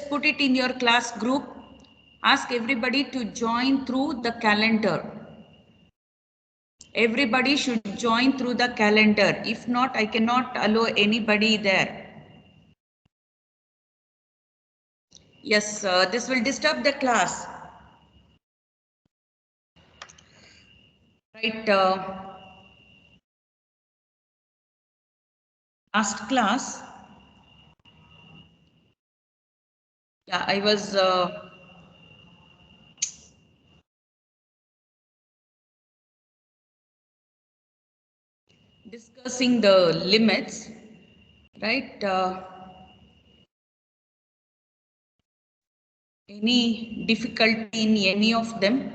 just put it in your class group. Ask everybody to join through the calendar. Everybody should join through the calendar. If not, I cannot allow anybody there. Yes, this will disturb the class. Right. Last class, yeah, I was discussing the limits, right? Any difficulty in any of them,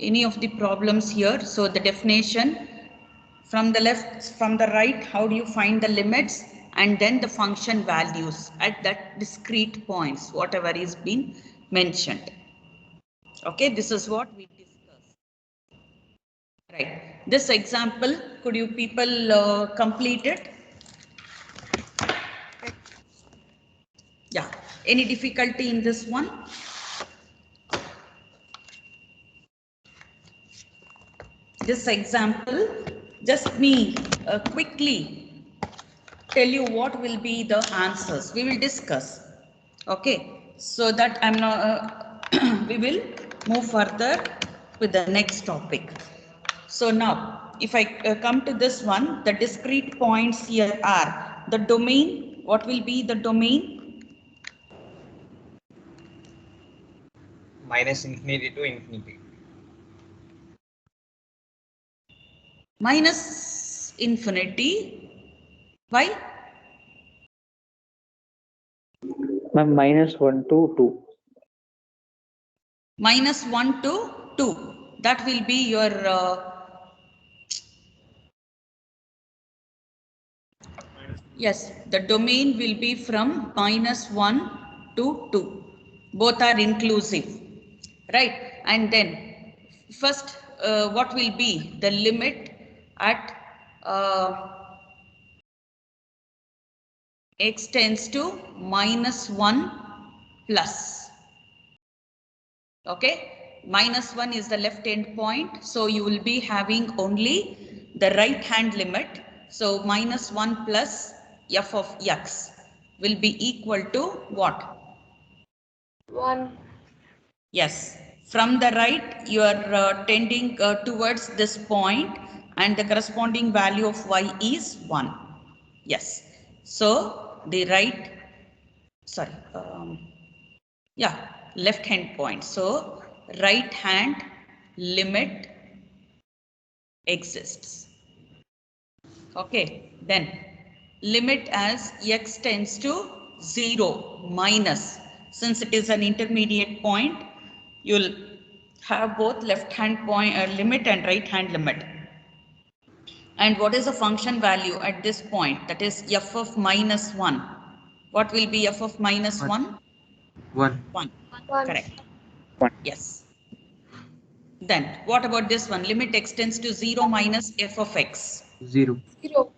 any of the problems here? So the definition from the left, from the right, how do you find the limits? And then the function values at that discrete points, whatever is being mentioned. Okay, this is what we discussed. Right. This example, could you people complete it? Yeah. Any difficulty in this one? This example, just me quickly tell you what will be the answers. We will discuss. Okay. So that I'm not, we will move further with the next topic. So now, if I come to this one, the discrete points here are the domain. What will be the domain? Minus infinity to infinity. Minus infinity. Why? Ma'am, -1 to 2. -1 to 2. That will be your yes, the domain will be from -1 to 2. Both are inclusive, right? And then first, what will be the limit at x tends to -1 plus. Okay, -1 is the left end point, so you will be having only the right hand limit. So -1 plus f of x will be equal to what? 1. Yes, from the right you are tending towards this point and the corresponding value of y is 1. Yes, so the right, sorry, yeah, left hand point. So right hand limit exists. Okay, then limit as x tends to 0 minus, since it is an intermediate point, you'll have both left hand point limit and right hand limit. And what is the function value at this point? That is f of -1. What will be f of -1? 1. 1. 1. Correct. Yes. Then what about this one? Limit x tends to 0 minus f of x. 0. 0.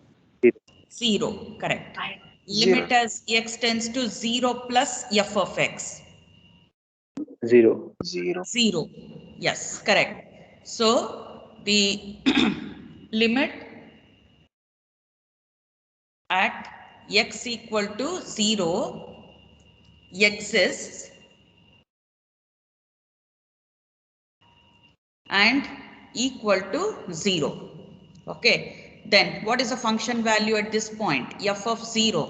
0. Correct. 0. Limit as x tends to 0 plus f of x. 0. 0. 0. Yes, correct. So the limit at x equal to 0 exists and equal to 0. Okay. Then what is the function value at this point? F of 0.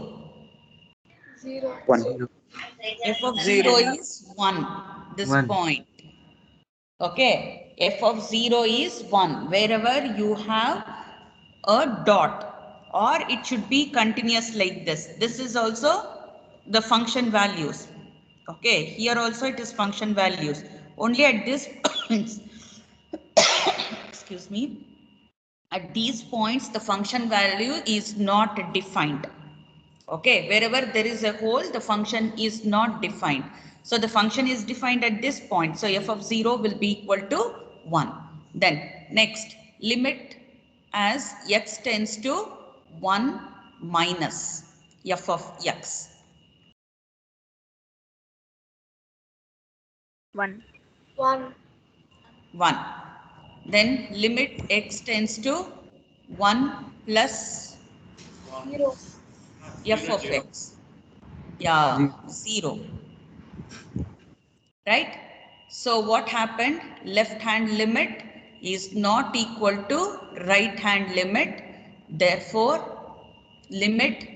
0. 1. 0. F of 0 is 1. This 1. point. Okay. F of 0 is 1. Wherever you have a dot, or it should be continuous like this. This is also the function values. Okay. Here also it is function values. Only at this points, excuse me, at these points the function value is not defined. Okay, wherever there is a hole, the function is not defined. So the function is defined at this point. So f of 0 will be equal to 1. Then next, limit as x tends to 1 minus f of x. 1. 1. 1. Then limit x tends to 1 plus 0. f of x. Yeah, 0. Right? So what happened? Left hand limit is not equal to right hand limit. Therefore, limit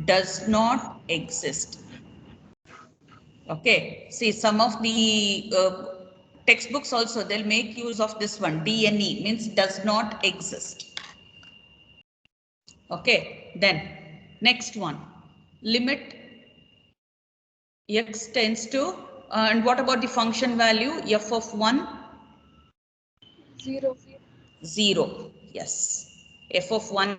does not exist. Okay. See, some of the textbooks also, they'll make use of this one. DNE means does not exist. Okay. Then next one. Limit x tends to, and what about the function value? F of 1? 0. 0. Yes. F of 1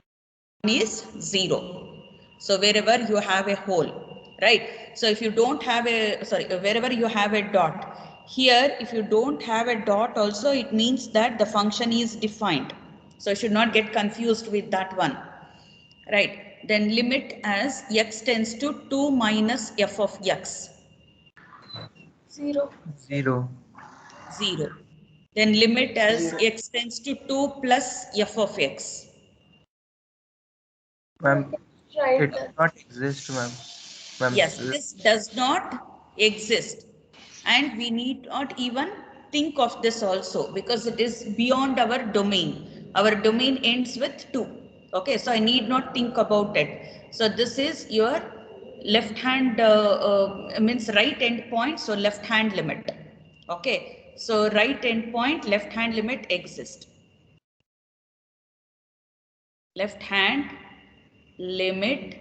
is 0. So wherever you have a hole, right? So if you don't have a, sorry, wherever you have a dot, here if you don't have a dot also, it means that the function is defined. So you should not get confused with that one, right? Then limit as x tends to 2 minus f of x. 0. 0. 0. Then limit as 0. x tends to 2 plus f of x. Ma'am, Right. it does not exist, ma'am. Ma'am, Yes, this does not exist. And we need not even think of this also because it is beyond our domain. Our domain ends with 2. Okay, so I need not think about it. So this is your left hand, means right end point, so left hand limit. Okay, so right end point, left hand limit exists. Left hand limit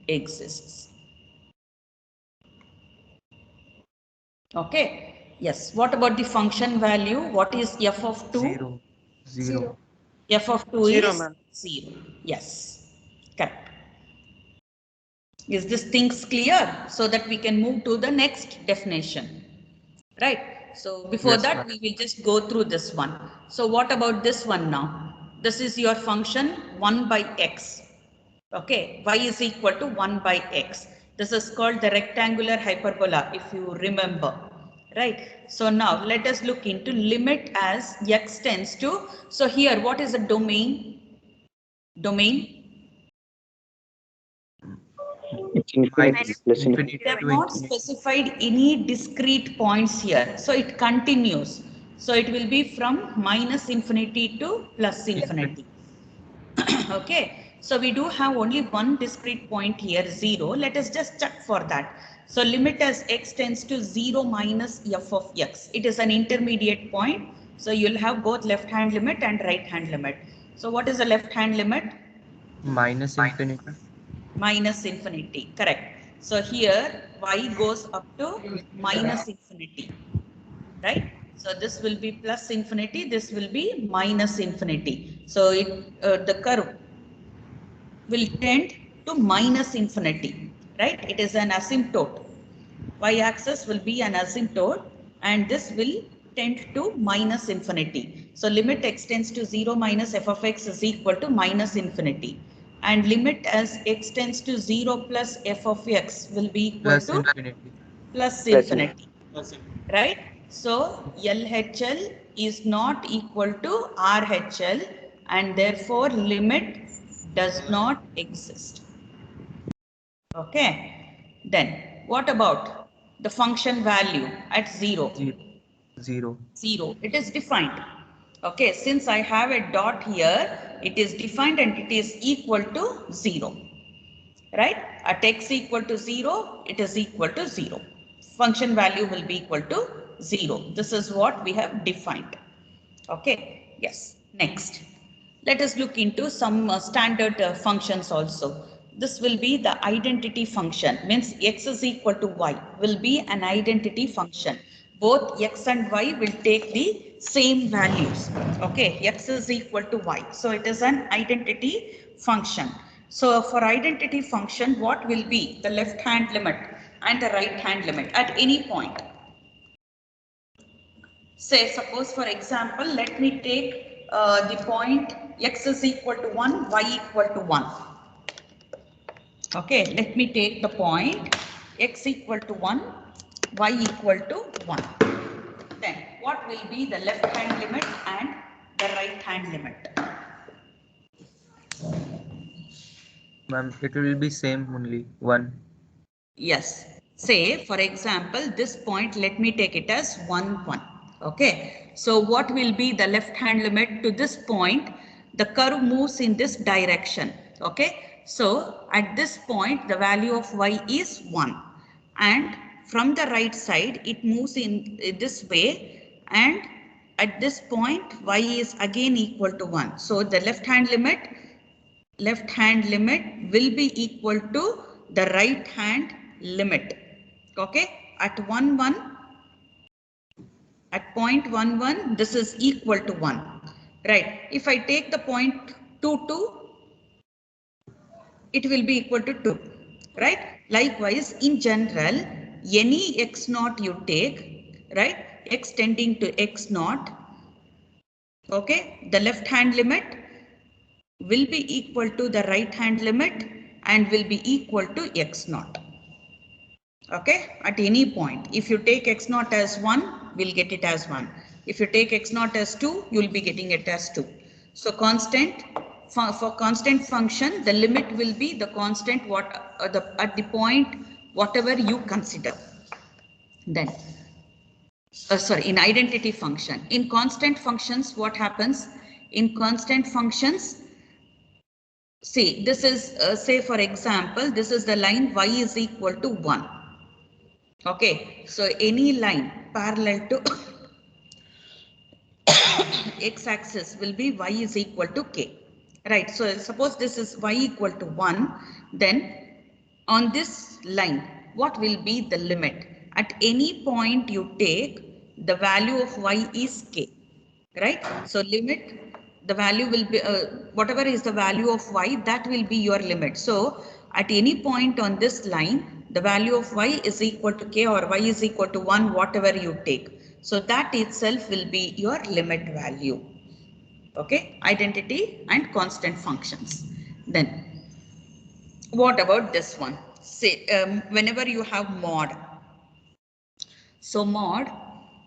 exists. Okay. Yes. What about the function value? What is f of 2? 0. 0. 0. F of 2 0, is ma'am. 0. Yes. Correct. Is this things clear? So that we can move to the next definition. Right. So before Yes, that, ma'am. we will just go through this one. So what about this one now? This is your function 1 by x. Okay. Y is equal to 1 by x. This is called the rectangular hyperbola, if you remember. Right. So now let us look into limit as x tends to. So here, what is the domain? Domain. It's infinity Minus plus infinity They have to not infinity. specified any discrete points here. So it continues. So it will be from minus infinity to plus infinity. Okay. So we do have only one discrete point here, 0. Let us just check for that. So limit as x tends to 0 minus f of x. It is an intermediate point. So you'll have both left hand limit and right hand limit. So what is the left hand limit? Minus infinity. Minus infinity. Correct. So here y goes up to minus infinity. Right? So this will be plus infinity. This will be minus infinity. So the curve will tend to minus infinity, right? It is an asymptote. Y-axis will be an asymptote and this will tend to minus infinity. So limit x tends to 0 minus f of x is equal to minus infinity. And limit as x tends to 0 plus f of x will be equal Plus to infinity. plus Plus infinity, right? So LHL is not equal to RHL and therefore limit does not exist. Okay. Then what about the function value at 0? 0. 0. 0. It is defined. Okay. Since I have a dot here, it is defined and it is equal to 0. Right? At x equal to 0, it is equal to 0. Function value will be equal to 0. This is what we have defined. Okay. Yes. Next. Let us look into some standard functions also. This will be the identity function, means x is equal to y will be an identity function. Both x and y will take the same values. Okay, x is equal to y. So it is an identity function. So for identity function, what will be the left hand limit and the right hand limit at any point? Say, suppose for example, let me take the point x is equal to 1, y equal to 1. Okay, let me take the point x equal to 1, y equal to 1. what will be the left hand limit and the right hand limit? Ma'am, it will be same only 1. Yes. Say, for example, this point, let me take it as 1, 1. Okay. So what will be the left hand limit to this point? The curve moves in this direction. Okay. So at this point, the value of y is 1. And from the right side, it moves in this way. And at this point, y is again equal to 1. So the left hand limit will be equal to the right hand limit. Okay, at 1 1, at point 1 1, this is equal to 1, right? If I take the point 2 2, it will be equal to 2, right? Likewise, in general, any x naught you take, right, x tending to x naught, okay, the left hand limit will be equal to the right hand limit and will be equal to x naught. Okay, at any point. If you take x naught as 1, we'll get it as 1. If you take x naught as 2, you'll be getting it as 2. So constant, for constant function, the limit will be the constant at the point whatever you consider. Then, in identity function. In constant functions, what happens? In constant functions, see, this is, say for example, this is the line y is equal to 1. Okay, so any line parallel to x-axis will be y is equal to k. Right, so suppose this is y equal to 1, then on this line, what will be the limit? At any point you take, the value of y is k. Right, so limit, the value will be, whatever is the value of y, that will be your limit. So at any point on this line, the value of y is equal to k or y is equal to 1, whatever you take. So that itself will be your limit value. Okay, identity and constant functions. Then what about this one? Say, whenever you have mod. So mod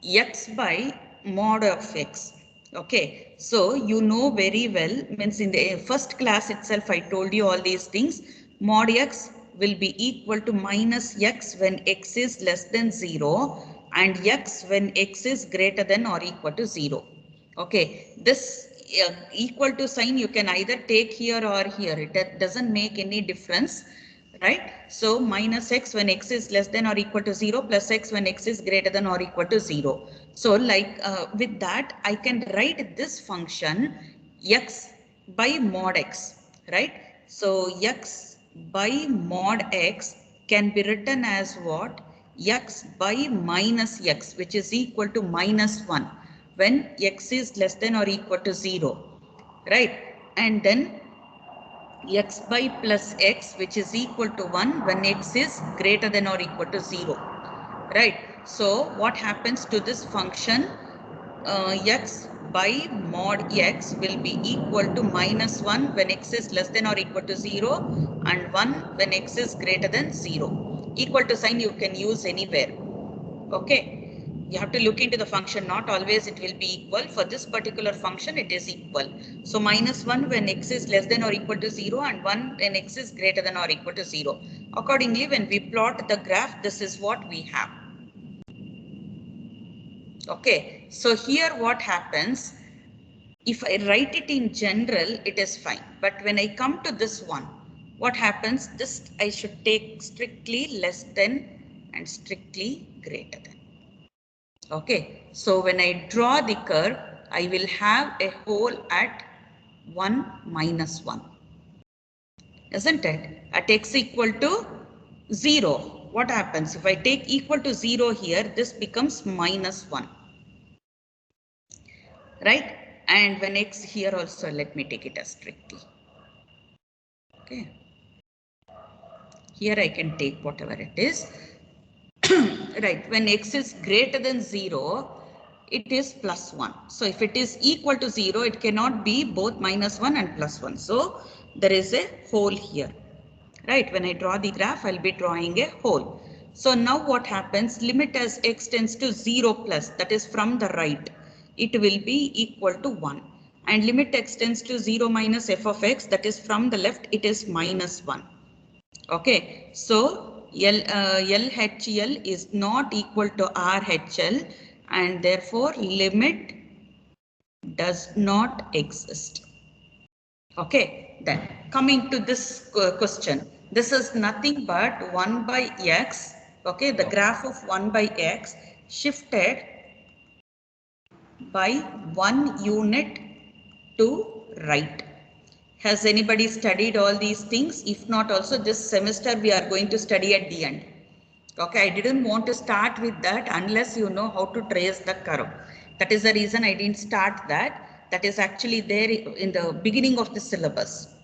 x by mod of x. Okay, so you know very well, means in the first class itself I told you all these things. Mod x will be equal to minus x when x is less than 0 and x when x is greater than or equal to 0. Okay, this equal to sign you can either take here or here. It doesn't make any difference. Right, so minus x when x is less than or equal to 0 plus x when x is greater than or equal to 0. So like with that I can write this function x by mod x, right? So x by mod x can be written as what? X by minus x, which is equal to minus 1 when x is less than or equal to 0, right? And then x by plus x, which is equal to 1 when x is greater than or equal to 0, right? So what happens to this function? X by mod x will be equal to minus 1 when x is less than or equal to 0 and 1 when x is greater than 0. Equal to sign you can use anywhere. Okay, you have to look into the function, not always it will be equal. For this particular function it is equal. So minus 1 when x is less than or equal to 0 and 1 when x is greater than or equal to 0. Accordingly, when we plot the graph, this is what we have. Okay, so here what happens, if I write it in general, it is fine. But when I come to this one, what happens? This I should take strictly less than and strictly greater than. Okay, so when I draw the curve, I will have a hole at 1 minus 1. Isn't it? At x equal to 0, what happens? If I take equal to 0 here, this becomes minus 1. Right? And when x here also, let me take it as strictly. Okay. Here I can take whatever it is. Right, when x is greater than 0, it is plus 1. So if it is equal to 0, it cannot be both minus 1 and plus 1. So there is a hole here. Right, when I draw the graph, I'll be drawing a hole. So now what happens? Limit as x tends to 0 plus, that is from the right, it will be equal to 1. And limit x tends to 0 minus f of x, that is from the left, it is minus 1. Okay, so LHL is not equal to RHL, and therefore limit does not exist. Okay, then coming to this question, this is nothing but 1 by x. Okay, the graph of 1 by x shifted by 1 unit to right. Has anybody studied all these things? If not, also this semester we are going to study at the end. Okay, I didn't want to start with that unless you know how to trace the curve. That is the reason I didn't start that. That is actually there in the beginning of the syllabus.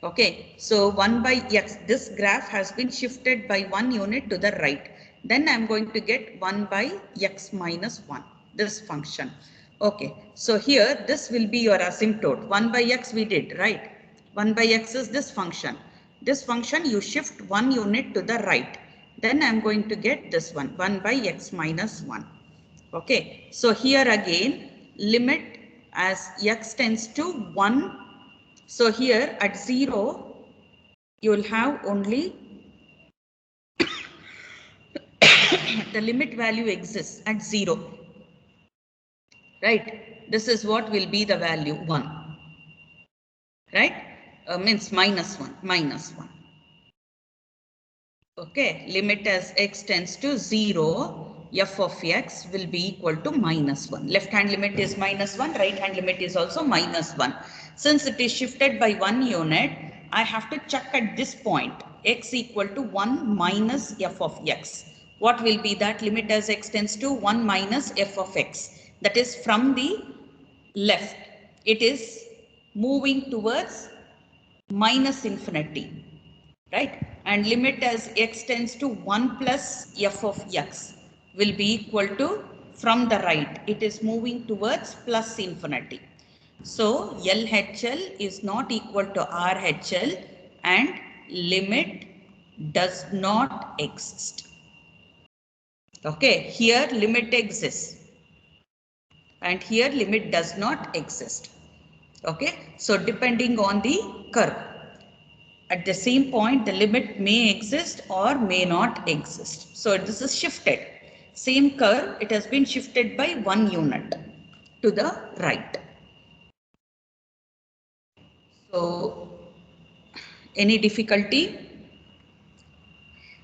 Okay, so 1 by x, this graph has been shifted by 1 unit to the right. Then I'm going to get 1 by x minus 1, this function. Okay, so here this will be your asymptote. 1 by x we did, right? 1 by x is this function. This function you shift 1 unit to the right. Then I'm going to get this one, 1 by x minus 1. Okay, so here again, limit as x tends to 1. So here at 0, you will have only the limit value exists at 0. Right? This is what will be the value 1. Right? Means minus 1. Minus 1. Okay, limit as x tends to 0, f of x will be equal to minus 1. Left hand limit is minus 1, right hand limit is also minus 1. Since it is shifted by 1 unit, I have to check at this point, x equal to 1 minus f of x. What will be that? Limit as x tends to 1 minus f of x. That is from the left. It is moving towards minus infinity. Right? And limit as x tends to 1 plus f of x will be equal to, from the right, it is moving towards plus infinity. So LHL is not equal to RHL and limit does not exist. Okay, here limit exists and here limit does not exist. Okay, so depending on the curve. At the same point, the limit may exist or may not exist. So this is shifted. Same curve, it has been shifted by 1 unit to the right. So, any difficulty?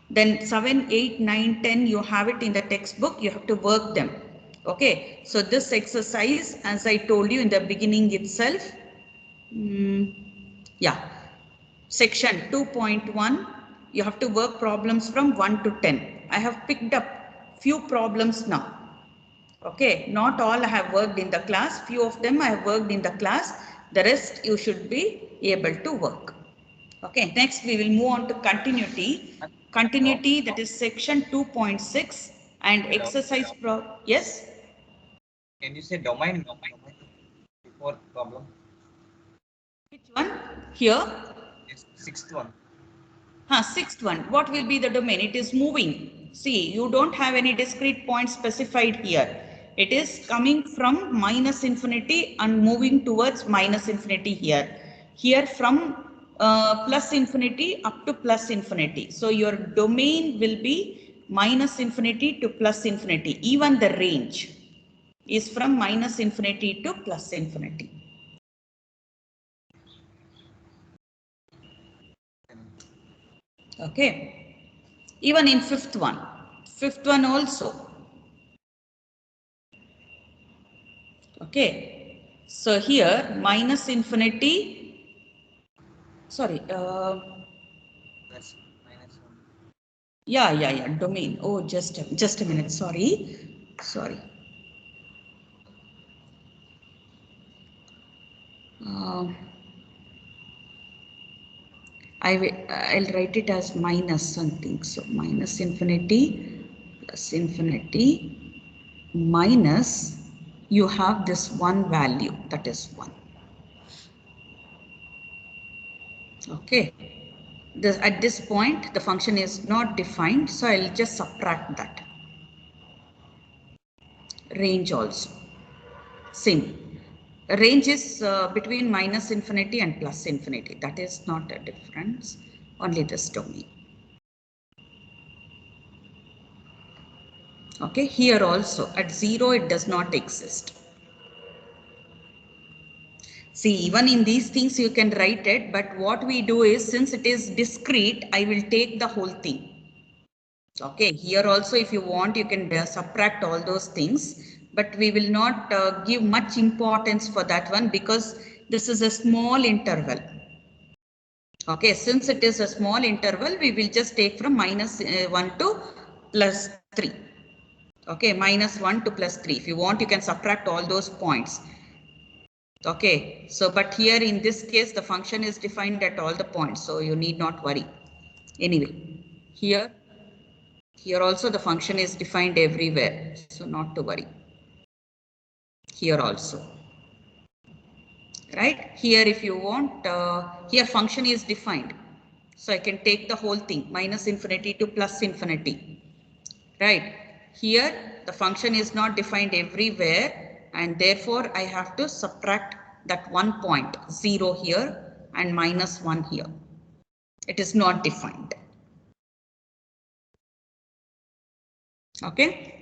Then 7, 8, 9, 10, you have it in the textbook, you have to work them. Okay, so this exercise, as I told you in the beginning itself, yeah. Section 2.1, you have to work problems from 1 to 10. I have picked up few problems now. Okay, not all I have worked in the class. Few of them I have worked in the class. The rest you should be able to work. Okay, next we will move on to continuity. Continuity, that is section 2.6 and exercise yes? Can you say domain before problem? Which one? Here? Yes, sixth one. Sixth one, what will be the domain? It is moving. See, you don't have any discrete point specified here. It is coming from minus infinity and moving towards minus infinity here. Here from plus infinity up to plus infinity. So your domain will be minus infinity to plus infinity. Even the range is from minus infinity to plus infinity. Okay. Even in fifth one also. Okay, so here minus infinity, sorry, Plus minus 1. yeah, domain. Oh, just a minute, sorry. I'll write it as minus something. So minus infinity plus infinity minus, you have this one value, that is 1. Okay. at this point, the function is not defined, so I'll just subtract that. Range also. Same. Range is between minus infinity and plus infinity. That is not a difference, only this domain. Okay, here also at 0 it does not exist. See, even in these things you can write it, but what we do is, since it is discrete, I will take the whole thing. Okay, here also if you want you can subtract all those things, but we will not give much importance for that one because this is a small interval. Okay, since it is a small interval, we will just take from minus 1 to plus 3. Okay, minus 1 to plus 3. If you want, you can subtract all those points. Okay, so but here in this case, the function is defined at all the points, so you need not worry. Anyway, here also the function is defined everywhere, so not to worry. Here also. Right, here if you want, here function is defined. So I can take the whole thing, minus infinity to plus infinity. Right, here the function is not defined everywhere and therefore I have to subtract that 1 point, 0 here and minus 1 here. It is not defined. Okay.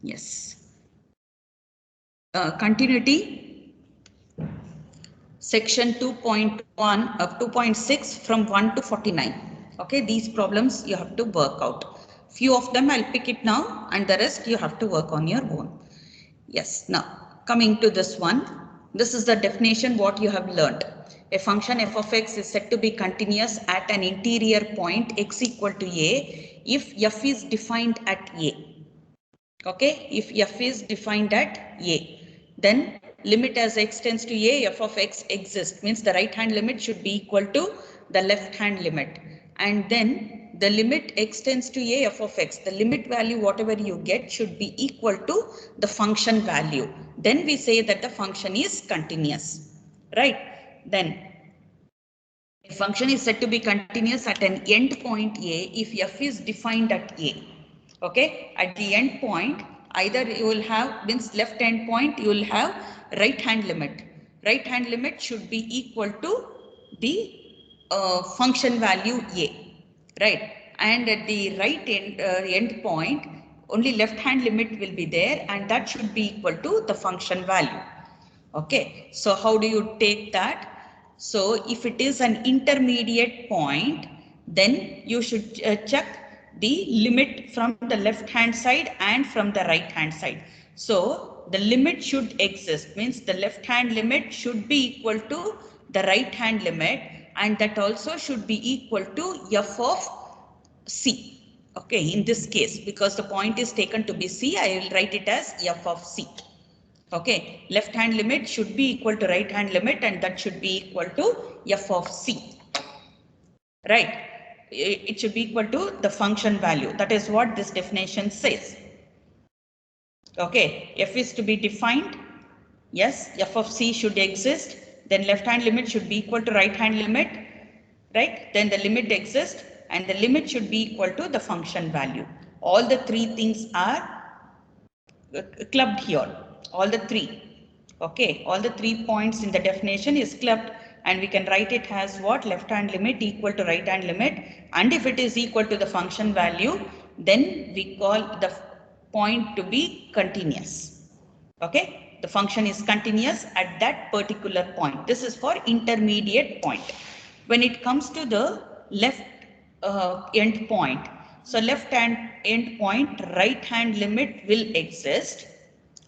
Yes. Continuity. Section 2.1 of 2.6 from 1 to 49. Okay, these problems you have to work out. Few of them I'll pick it now and the rest you have to work on your own. Yes, now coming to this one, this is the definition what you have learned. A function f of x is said to be continuous at an interior point x equal to a if f is defined at a. Okay, if f is defined at a, then limit as x tends to a, f of x exists, means the right hand limit should be equal to the left hand limit, and then the limit x tends to a, f of x, the limit value whatever you get should be equal to the function value. Then we say that the function is continuous, right? Then a function is said to be continuous at an end point a if f is defined at a. Okay, at the end point, either you will have, means left end point, you will have right hand limit. Right hand limit should be equal to the function value a, right? And at the right end point, only left hand limit will be there and that should be equal to the function value. Okay, so how do you take that? So if it is an intermediate point, then you should check the limit from the left hand side and from the right hand side. So the limit should exist, means the left hand limit should be equal to the right hand limit and that also should be equal to f of c. Okay, in this case, because the point is taken to be c, I will write it as f of c. Okay, left hand limit should be equal to right hand limit and that should be equal to f of c. Right, it should be equal to the function value. That is what this definition says. Okay, f is to be defined. Yes, f of c should exist. Then left hand limit should be equal to right hand limit. Right, then the limit exists and the limit should be equal to the function value. All the three things are clubbed here, all the three. Okay, all the 3 points in the definition is clubbed and we can write it as what? Left hand limit equal to right hand limit, and if it is equal to the function value, then we call the point to be continuous. Okay, the function is continuous at that particular point. This is for intermediate point. When it comes to the left end point, so left hand end point, right hand limit will exist.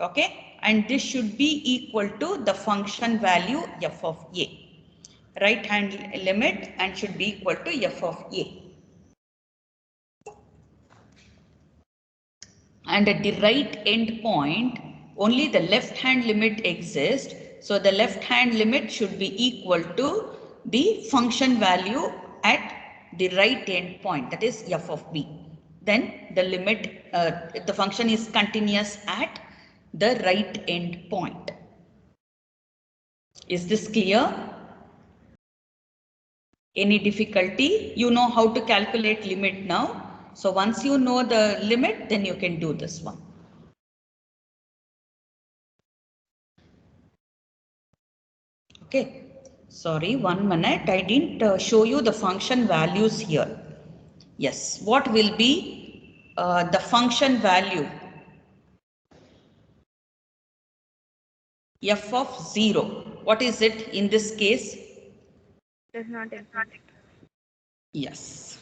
Okay, and this should be equal to the function value f of a. Right hand limit and should be equal to f of a. And at the right end point, only the left hand limit exists. So the left hand limit should be equal to the function value at the right end point, that is f of b. Then the limit, the function is continuous at the right end point. Is this clear? Any difficulty? You know how to calculate limit now. So once you know the limit, then you can do this one. Okay. Sorry, 1 minute. I didn't show you the function values here. Yes. What will be the function value? F of 0. What is it in this case? Does not exist. Yes.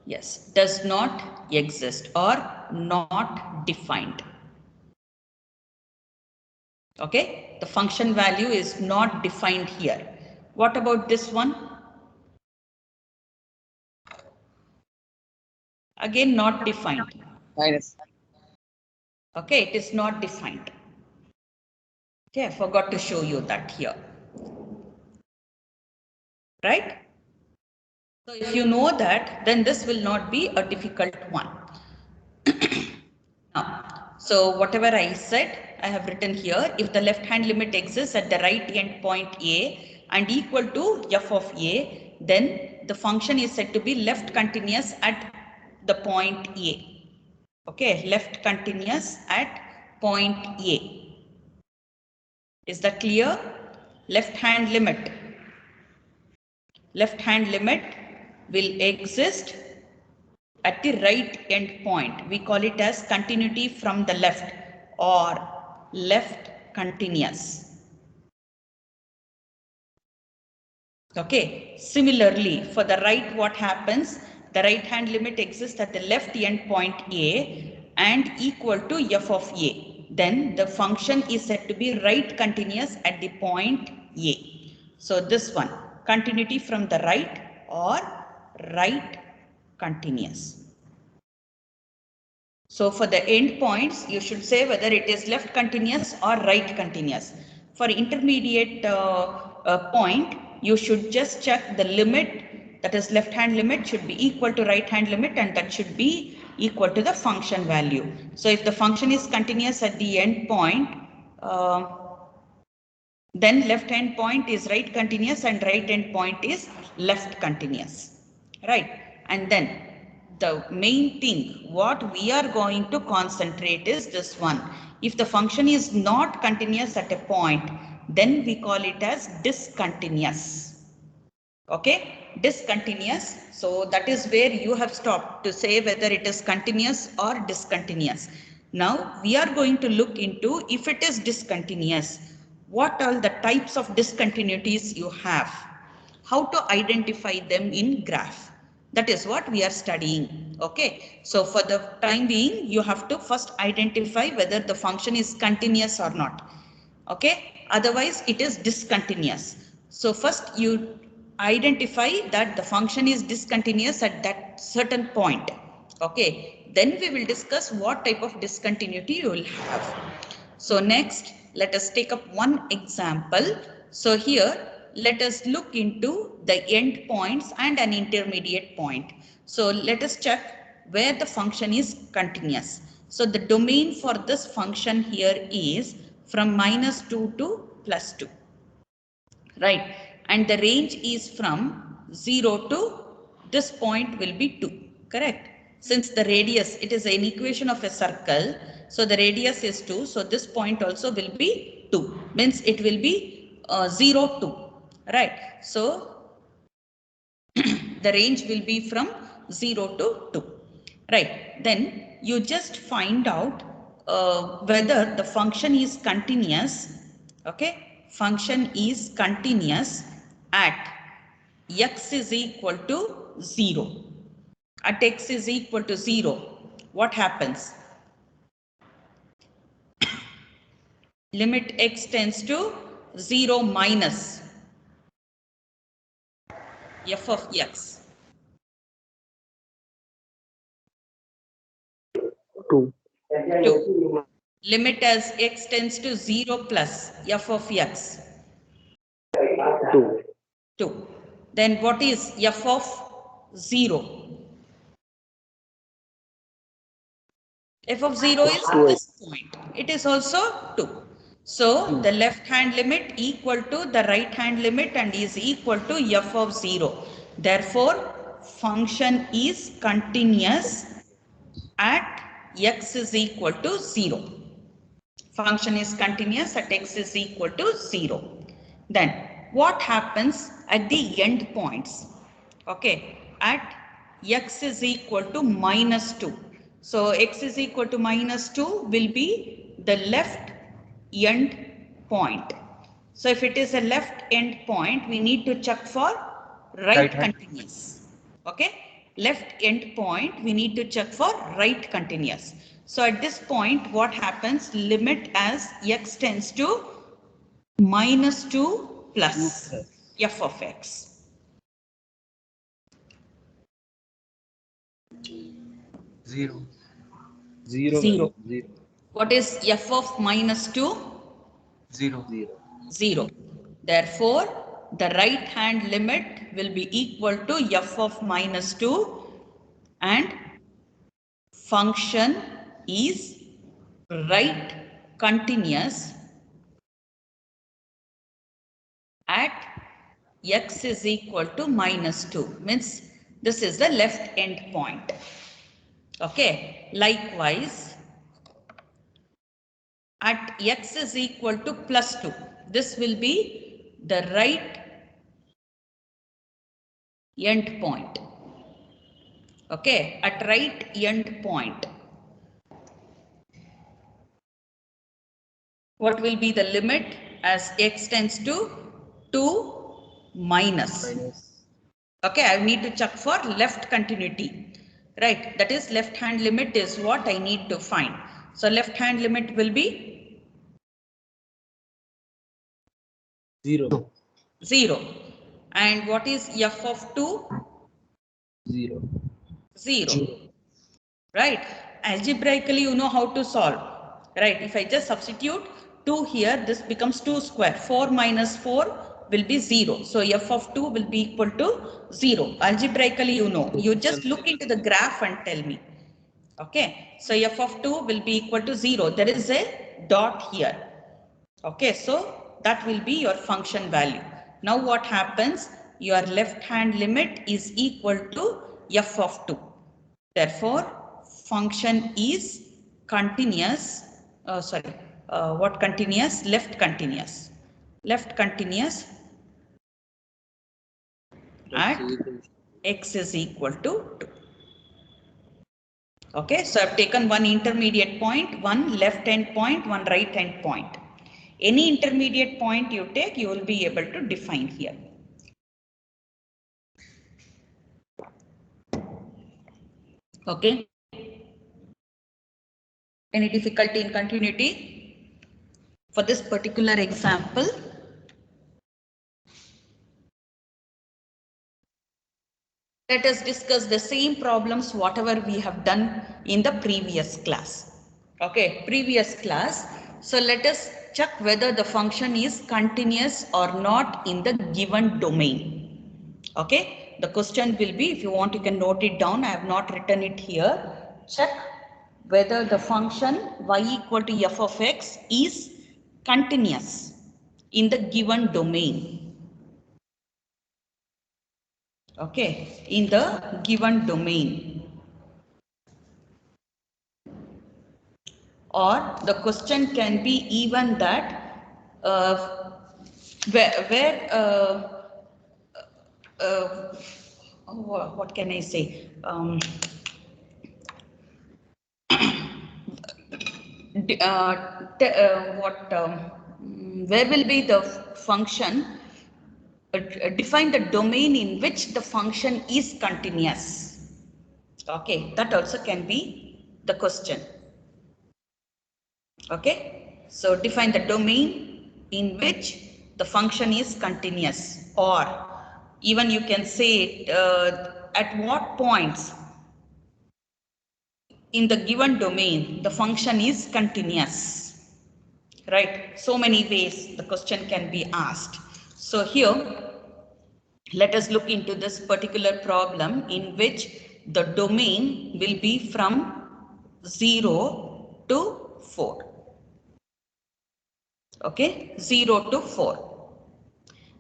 Yes. Does not exist or not defined. Okay. The function value is not defined here. What about this one? Again, not defined. Minus. Okay. It is not defined. Okay. I forgot to show you that here. Right? So if you know that, then this will not be a difficult one. Now, so whatever I said, I have written here, if the left hand limit exists at the right end point A and equal to f of A, then the function is said to be left continuous at the point A. Okay, left continuous at point A. Is that clear? Left hand limit will exist at the right end point. We call it as continuity from the left or left continuous. Okay. Similarly, for the right, what happens? The right hand limit exists at the left end point A and equal to f of A. Then the function is said to be right continuous at the point A. So this one, continuity from the right or right continuous. So for the end points, you should say whether it is left continuous or right continuous. For intermediate point, you should just check the limit, that is left hand limit should be equal to right hand limit, and that should be equal to the function value. So if the function is continuous at the end point, then left hand point is right continuous and right hand point is left continuous. Right? And then the main thing, what we are going to concentrate is this one. If the function is not continuous at a point, then we call it as discontinuous. Okay, discontinuous. So that is where you have stopped to say whether it is continuous or discontinuous. Now we are going to look into if it is discontinuous, what are the types of discontinuities you have, how to identify them in graph. That is what we are studying. Okay, so for the time being, you have to first identify whether the function is continuous or not. Okay, otherwise it is discontinuous. So first you identify that the function is discontinuous at that certain point. Okay, then we will discuss what type of discontinuity you will have. So next, let us take up one example. So here, let us look into the end points and an intermediate point. So let us check where the function is continuous. So the domain for this function here is from -2 to +2. Right. And the range is from 0 to this point will be 2. Correct. Since the radius, it is an equation of a circle. So the radius is 2. So this point also will be 2. Means it will be 0, 2. Right. So the range will be from 0 to 2. Right. Then you just find out whether the function is continuous. Okay. Function is continuous at x is equal to 0. At x is equal to 0, what happens? Limit x tends to 0 minus f of x. 2. 2. Limit as x tends to 0 plus f of x. 2. 2. Then what is f of 0? F of 0 is this point. It is also 2. So the left hand limit equal to the right hand limit and is equal to f of 0. Therefore, function is continuous at x is equal to 0. Function is continuous at x is equal to 0. Then what happens at the end points? Okay, at x is equal to minus 2. So x is equal to minus 2 will be the left end point. So if it is a left end point, we need to check for right continuous. Okay, left end point, we need to check for right continuous. So at this point, what happens? Limit as x tends to minus 2 plus f of x. 0. 0. What is f of minus 2? 0. 0. Therefore, the right hand limit will be equal to f of minus 2 and function is right continuous at x is equal to minus 2. Means this is the left end point. Okay. Likewise, at x is equal to plus 2. This will be the right end point. Okay. At right end point, what will be the limit as x tends to 2 minus. Okay, I need to check for left continuity. Right, that is left hand limit is what I need to find. So left hand limit will be 0. 0. And what is f of 2? 0. 0. Right, algebraically you know how to solve. Right, if I just substitute 2 here, this becomes 2 square. 4 minus 4 will be 0. So f of 2 will be equal to 0. Algebraically you know. You just look into the graph and tell me. Okay, so f of 2 will be equal to 0. There is a dot here. Okay, so that will be your function value. Now what happens? Your left hand limit is equal to f of 2. Therefore, function is continuous. What continuous? Left continuous. Left continuous at x is equal to 2. Okay, so I've taken one intermediate point, one left end point, one right end point. Any intermediate point you take, you will be able to define here. Okay. Any difficulty in continuity? For this particular example, let us discuss the same problems whatever we have done in the previous class. Okay, previous class. So let us check whether the function is continuous or not in the given domain. Okay, the question will be, if you want you can note it down, I have not written it here. Check whether the function y equal to f of x is continuous in the given domain. Okay, in the given domain. Or the question can be even that what can I say? Where will be the function? Define the domain in which the function is continuous. Okay, that also can be the question. Okay, so define the domain in which the function is continuous, or even you can say at what points in the given domain the function is continuous. Right, so many ways the question can be asked. So here, let us look into this particular problem in which the domain will be from 0 to 4. Okay, 0 to 4.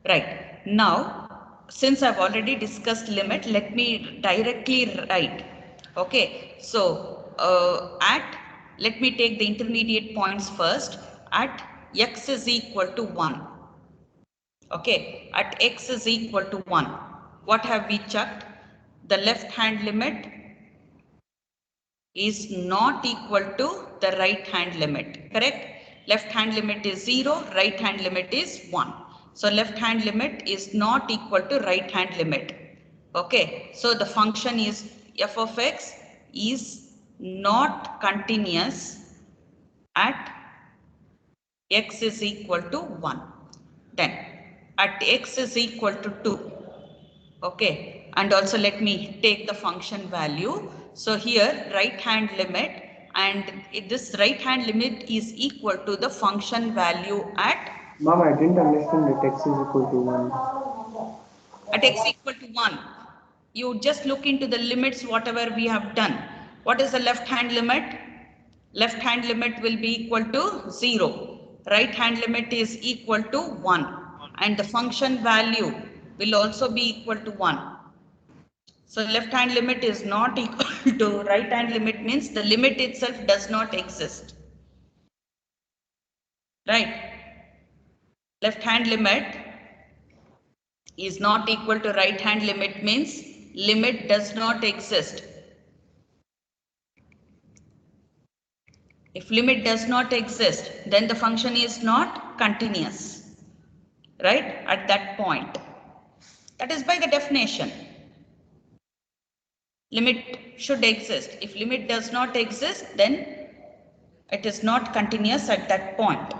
Right. Now, since I've already discussed limit, let me directly write. Okay. So, let me take the intermediate points first. At x is equal to 1. Okay. At x is equal to 1. What have we checked? The left hand limit is not equal to the right hand limit, correct? Left hand limit is 0, right hand limit is 1. So left hand limit is not equal to right hand limit. Okay, so the function is f of x is not continuous at x is equal to 1. Then at x is equal to 2. Okay, and also let me take the function value. So here right hand limit, and this right hand limit is equal to the function value at Mom, I didn't understand that x is equal to 1. x equal to 1. You just look into the limits whatever we have done. What is the left hand limit? Left hand limit will be equal to 0. Right hand limit is equal to 1. And the function value will also be equal to 1. So left hand limit is not equal to right hand limit, means the limit itself does not exist. Right? Left hand limit is not equal to right hand limit, means limit does not exist. If limit does not exist, then the function is not continuous. Right? At that point. That is by the definition. Limit should exist. If limit does not exist, then it is not continuous at that point.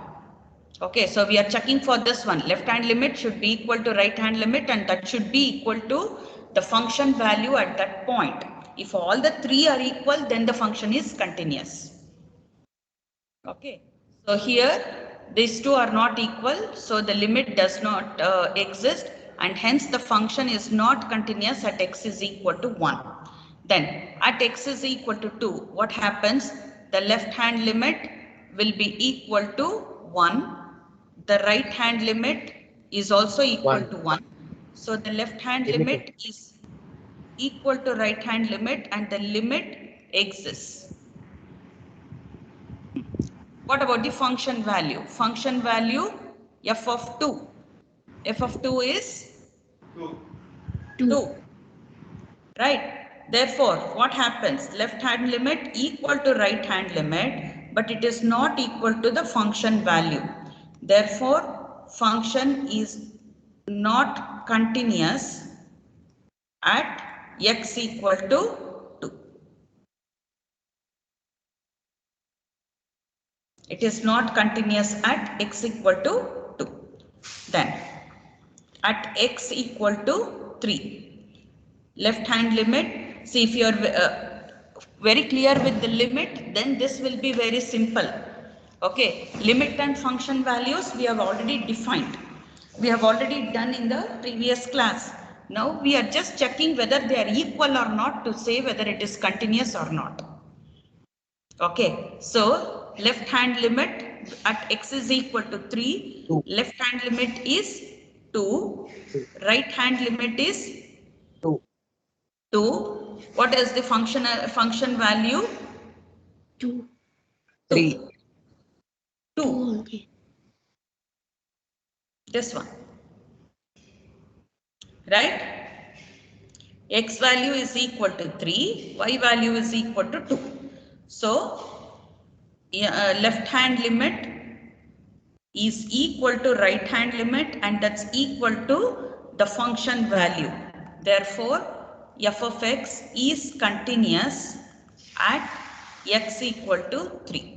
Okay, so we are checking for this one. Left hand limit should be equal to right hand limit, and that should be equal to the function value at that point. If all the three are equal, then the function is continuous. Okay, so here these two are not equal, so the limit does not exist, and hence the function is not continuous at x is equal to 1. Then at x is equal to 2, what happens? The left hand limit will be equal to 1. The right hand limit is also equal to 1. So the left hand limit is equal to right hand limit, and the limit exists. What about the function value? Function value f of 2. F of 2 is 2. Right? Therefore, what happens? Left hand limit equal to right hand limit, but it is not equal to the function value. Therefore, function is not continuous at x equal to 2. It is not continuous at x equal to 2. Then at x equal to 3, left hand limit, see if you are very clear with the limit, then this will be very simple. Okay, limit and function values we have already defined. We have already done in the previous class. Now we are just checking whether they are equal or not to say whether it is continuous or not. Okay, so left hand limit at x is equal to 3, 2. left hand limit is 2, right hand limit is 2. 2. What is the function value? 2. 3. 2. Okay. This one. Right? X value is equal to 3, Y value is equal to 2. So, left hand limit is equal to right hand limit, and that's equal to the function value. Therefore, f of x is continuous at x equal to 3.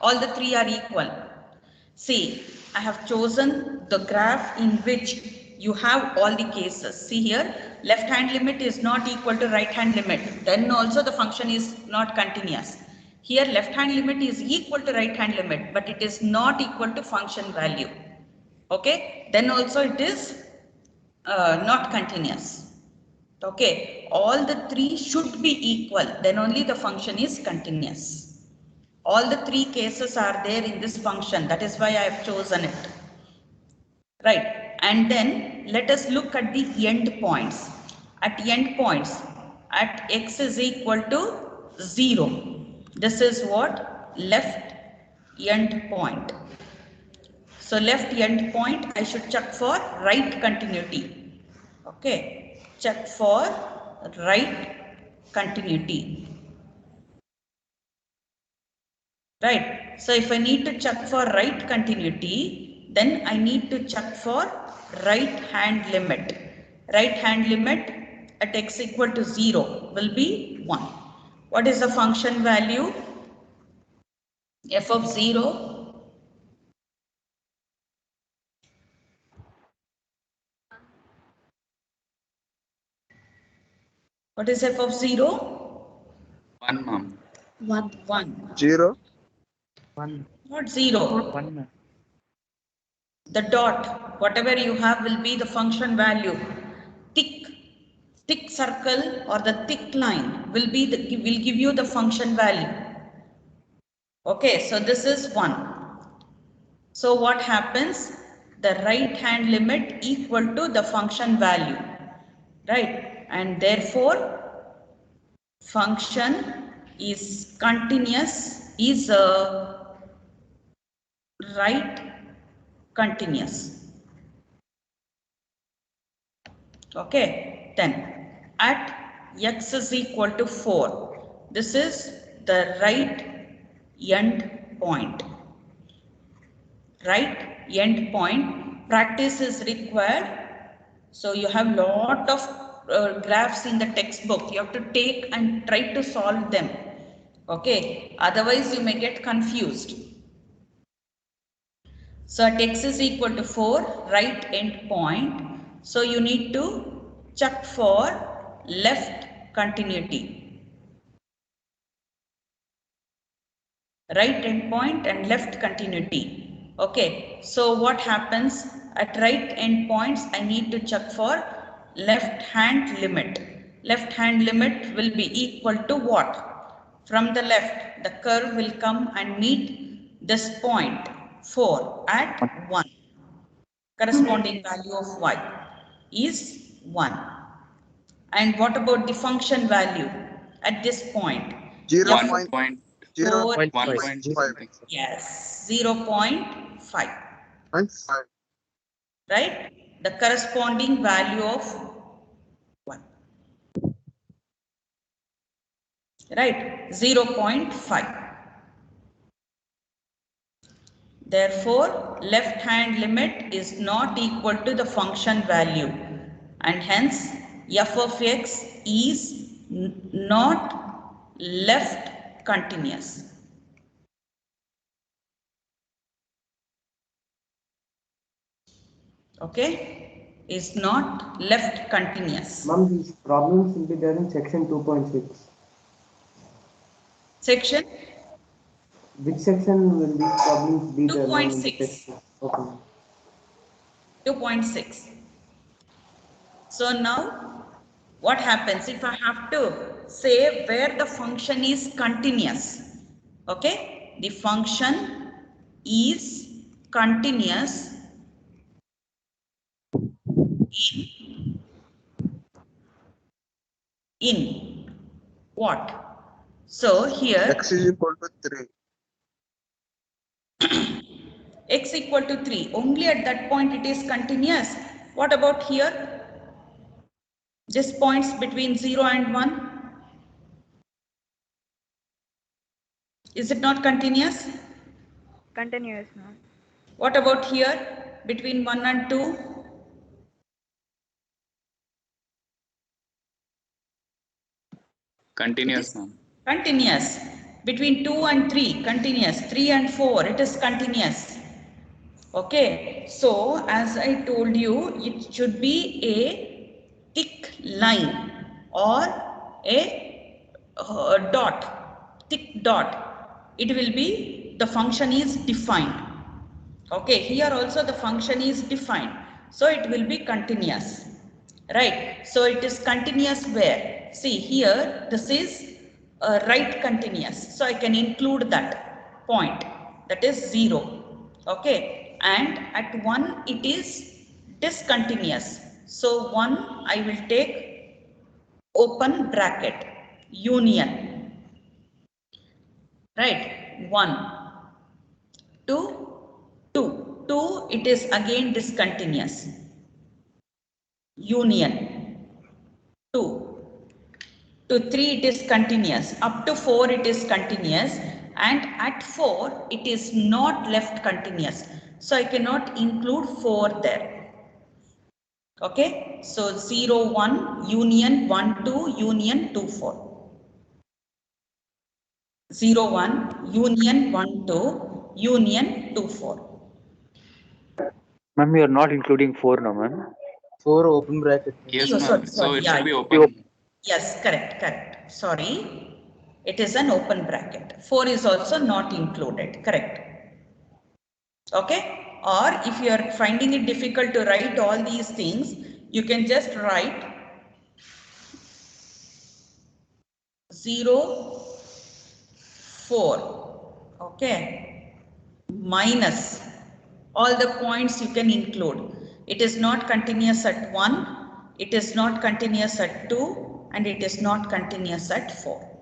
All the three are equal. See, I have chosen the graph in which you have all the cases. See here, left hand limit is not equal to right hand limit. Then also the function is not continuous. Here left hand limit is equal to right hand limit, but it is not equal to function value. Okay, then also it is not continuous. Okay, all the three should be equal, then only the function is continuous. All the three cases are there in this function. That is why I have chosen it. Right. And then let us look at the end points. At end points, at x is equal to 0. This is what? Left end point. So left end point, I should check for right continuity. Okay. Check for right continuity. Right. So if I need to check for right continuity, then I need to check for right hand limit. Right hand limit at x equal to 0 will be 1. What is the function value? F of 0. What is f of 0? 1, ma'am. 1. 1. 0. 1. Not 0. 1, ma'am. The dot, whatever you have, will be the function value. Thick circle or the thick line will give you the function value. Okay, so this is 1. So what happens? The right hand limit equal to the function value, right? And therefore, function is continuous, is right continuous. Okay, then at x is equal to 4. This is the right end point. Right end point. Practice is required. So you have lot of graphs in the textbook. You have to take and try to solve them. Okay, otherwise you may get confused. So at x is equal to 4, right end point. So you need to check for left continuity. Right end point and left continuity. Okay, so what happens at right end points? I need to check for left hand limit. Left hand limit will be equal to what? From the left, the curve will come and meet this point 4 at 1. Corresponding value of y is 1. And what about the function value at this point? 0. F 1.0. 0. 4 1.5. is 1 something. yes 0.5, And 5. right? The corresponding value of 1, right? 0.5. Therefore, left hand limit is not equal to the function value, and hence f of x is not left continuous. Okay, is not left continuous. Ma'am, these problems will be there in section 2.6. Section Which section will these problems be there? ma'am, in the 2.6. textbook? Okay. 2.6. So now what happens if I have to say where the function is continuous? Okay, the function is continuous in what? So here X is equal to 3. x equal to 3, only at that point it is continuous. What about here? This points between 0 and 1. Is it not continuous? Continuous, ma'am. What about here between 1 and 2? Continuous, ma'am. Continuous. Between 2 and 3, continuous. 3 and 4, it is continuous. Okay, so as I told you, it should be a thick line or a dot, thick dot. It will be, the function is defined. Okay, here also the function is defined. So it will be continuous. Right, so it is continuous where? See here, this is right continuous. So I can include that. point, that is 0. Okay, and at 1 it is discontinuous. So 1 I will take open bracket, union, right, 1. 2 it is again discontinuous, union, 2. To 3 it is continuous, up to 4 it is continuous, and at 4 it is not left continuous. So I cannot include 4 there. Okay, so 0, 1, union 1, 2, union 2, 4. 0, 1, union 1, 2, union 2, 4. Ma'am, you are not including 4 now, ma'am. 4 open bracket. Yes, Oh, ma'am. sorry, So it yeah, should be yeah. open. Yes, correct. Sorry. It is an open bracket. 4 is also not included, correct. Okay. Or if you are finding it difficult to write all these things, you can just write 0, 4. Okay. Minus all the points you can include. It is not continuous at 1, it is not continuous at 2, and it is not continuous at 4.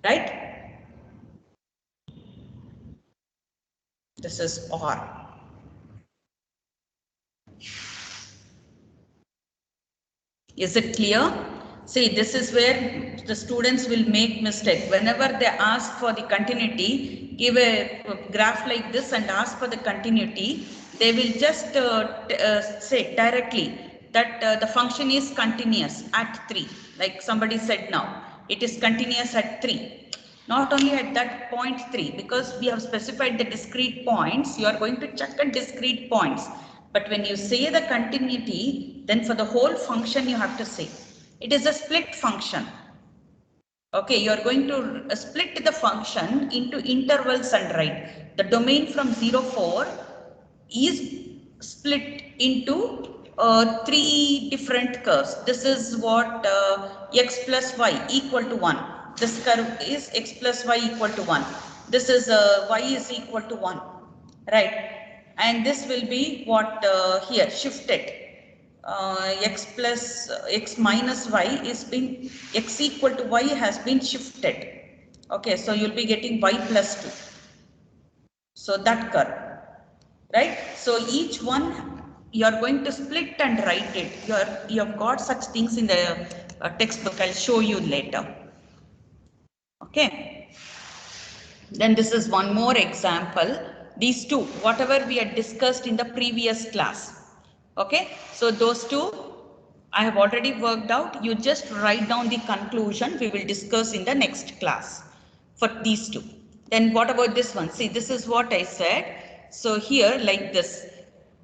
Right? This is OR. Is it clear? See, this is where the students will make mistake. Whenever they ask for the continuity, give a graph like this and ask for the continuity, they will just say directly that the function is continuous at 3. Like somebody said now, it is continuous at 3. Not only at that point 3, because we have specified the discrete points, you are going to check at discrete points. But when you say the continuity, then for the whole function you have to say. It is a split function. Okay, you are going to split the function into intervals and write. The domain from 0, 4 is split into 3 different curves. This is what x plus y equal to 1. This curve is x plus y equal to 1. This is y is equal to 1. Right. And this will be what here shifted. X plus x minus y is been x equal to y has been shifted. Okay, so you'll be getting y plus 2. So that curve, right? So each one you are going to split and write it. You have got such things in the textbook. I'll show you later. Okay. Then this is one more example. These two, whatever we had discussed in the previous class. Okay, so those two I have already worked out. You just write down the conclusion. We will discuss in the next class for these two. Then what about this one? See, this is what I said. So here like this.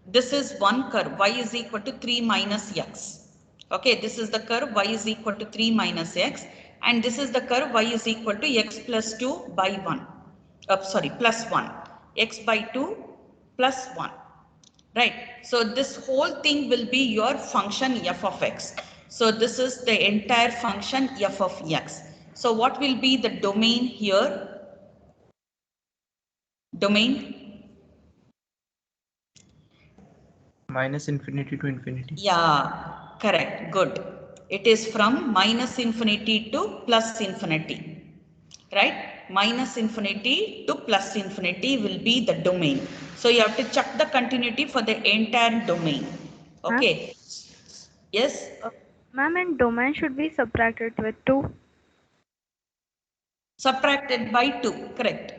This is one curve. Y is equal to 3 minus x. Okay, this is the curve. Y is equal to 3 minus x. And this is the curve. Y is equal to x plus 2 by 1. Plus 1. X by 2 plus 1. Right. So this whole thing will be your function f of x. So this is the entire function f of x. So what will be the domain here? Domain? Minus infinity to infinity. Yeah, correct. Good. It is from minus infinity to plus infinity. Right? Minus infinity to plus infinity will be the domain. So you have to check the continuity for the entire domain. Okay. Yes. Ma'am, and domain should be subtracted with 2. Subtracted by 2. Correct.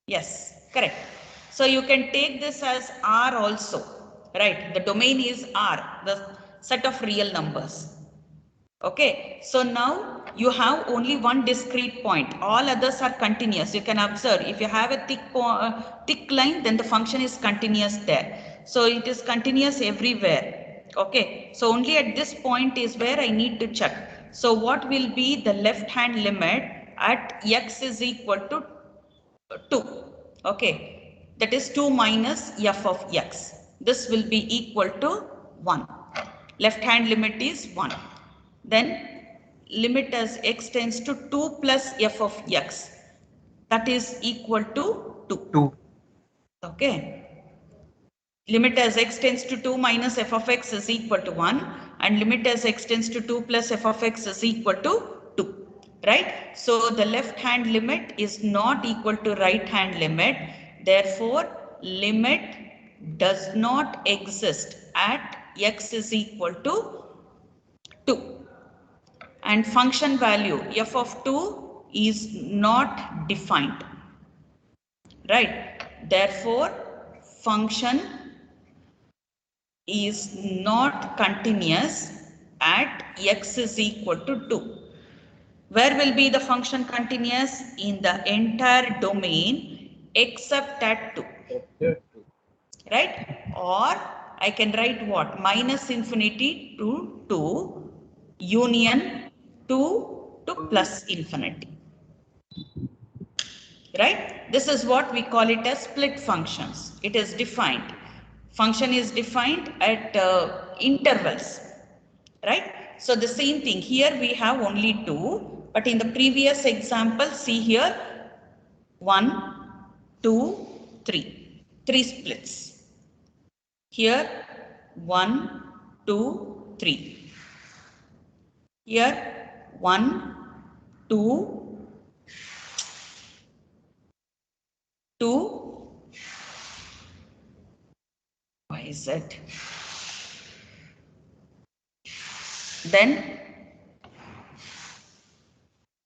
Yes, correct. So you can take this as R also. Right. The domain is R, the set of real numbers. Okay, so now you have only one discrete point. All others are continuous. You can observe if you have a thick line, then the function is continuous there. So it is continuous everywhere. Okay, so only at this point is where I need to check. So what will be the left hand limit at x is equal to 2? Okay, that is 2 minus f of x. This will be equal to 1. Left hand limit is 1. Then limit as x tends to 2 plus f of x, that is equal to 2. 2. Okay. Limit as x tends to 2 minus f of x is equal to 1, and limit as x tends to 2 plus f of x is equal to 2, right? So the left hand limit is not equal to right hand limit. Therefore, limit does not exist at x is equal to 2. And function value f of 2 is not defined, right? Therefore, function is not continuous at x is equal to 2. Where will be the function continuous? In the entire domain except at 2. Right? Or I can write what? Minus infinity to 2 union 2 to plus infinity. Right? This is what we call it as split functions. It is defined. Function is defined at intervals, right? So the same thing here, we have only 2, but in the previous example, see here 1, 2, 3, 3 splits. Here 1, 2, 3. Here 1, 2, 2. Why is it? Then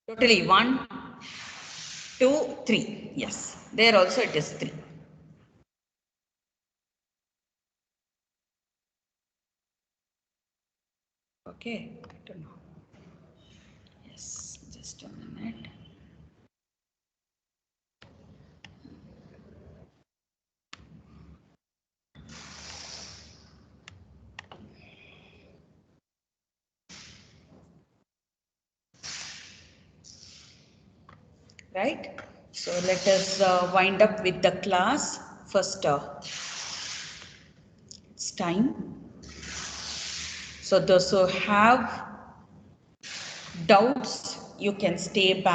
totally 1, 2, 3. Yes, there also it is 3. Okay, I don't know. Yes, just a minute. Right? So let us wind up with the class. First, it's time. So those who have doubts, you can stay back.